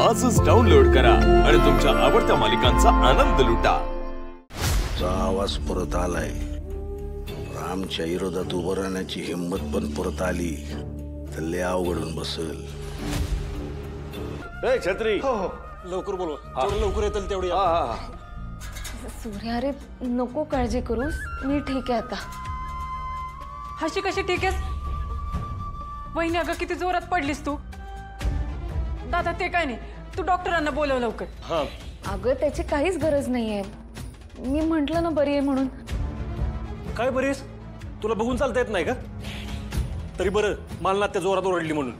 आजच डाउनलोड करा आणि तुमच्या आवडत्या मालिकांचा आनंद लुटा। आवाज परत आलाय। रामच्या विरोधात उभं राहण्याची हिंमत पण परत आली तर लय अवघडून बसेल। ए छत्री, हो हो लवकर बोलव, जेवढं लवकर येतील तेवढी। सूर्या रे नको काळजी करूस, मी ठीक आहे आता। हशी कशी ठीक आहेस वहिनी? अगं किती जोरात पडलीस तू। दादा ते काय नाही, तू डॉक्टरांना बोलव लवकर। हां अगं त्याची काहीच गरज नाहीये, मी म्हंटल ना बरी आहे म्हणून। काय बरीस? तुला बघून चालता येत नाही का? तरी बरं मला त्या जोरात ओरडली म्हणून।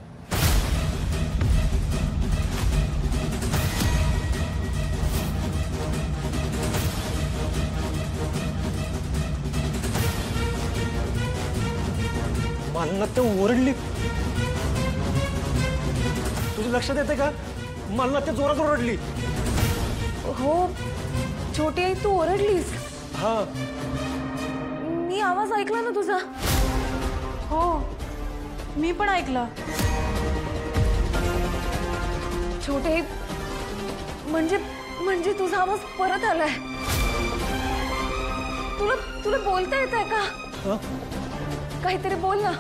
मला ते ओरडली, तुझ्या लक्षात येते का? मला ते जोरात ओरडली। हो छोटी आई, तू ओरडलीस? हा मी आवाज ऐकला ना तुझा। हो मी पण ऐकलं। छोटी आई म्हणजे तुझा आवाज परत आलाय। तुला बोलता येत आहे का? काहीतरी बोल ना।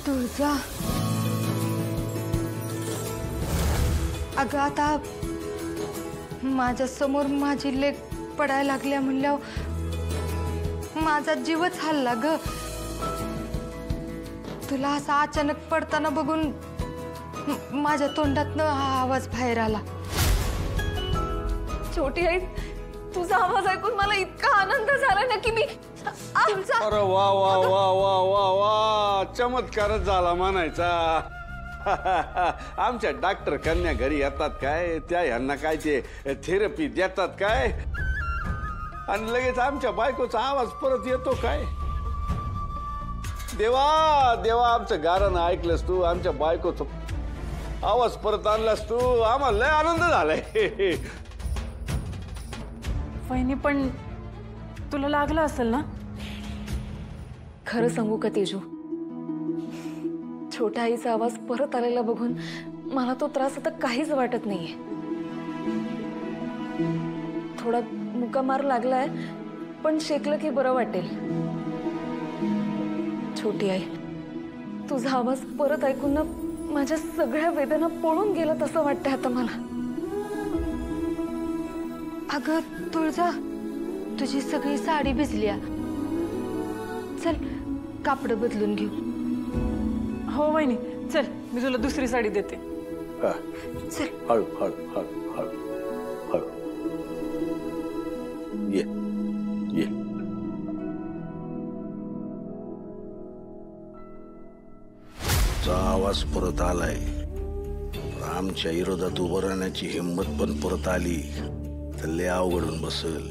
तुळजा, अगं आता माझ्या समोर माझी लेक पडायला लागल्या म्हणल्यावर माझा जीवच हल्ला ग। तुला असा अचानक पडताना बघून माझ्या तोंडातनं हा आवाज बाहेर आला। छोटी आई, तुझा आवाज ऐकून मला इतका आनंद झाला ना की मी अरे वा वा वा वा वा वा, चमत्कारच झाला म्हणायचा। आमच्या डॉक्टर कन्या घरी येतात काय, त्या यांना काय ते थेरपी देतात काय, आणि लगेच आमच्या बायकोचा आवाज परत येतो काय। देवा देवा, आमचं गाणं ऐकलंस तू, आमच्या बायकोचा आवाज परत आणलास तू, आम्हाला लय आनंद झालाय। वहिनी पण तुला लागलं असेल ना? खरं सांगू का तेजू, छोट्या आईचा आवाज परत आलेला बघून मला तो त्रास आता काहीच वाटत नाहीये। थोडा मुका मार लागलाय, पण शेकलं की बरं वाटेल। छोटी आई, तुझा आवाज परत ऐकून ना माझ्या सगळ्या वेदना पळून गेलं तसं वाटतंय आता मला। अगं तुळजा, तुझी सगळी साडी भिजलीया, चल कापड बदलून घेऊ। हो वहिनी चल, मी तुला दुसरी साडी देते। चल हळू हळू हळू हळू हळू, ये ये। आवाज परत आलाय। रामच्या विरोधात उभं राहण्याची हिंमत पण परत आली तर लय अवघडून बसेल।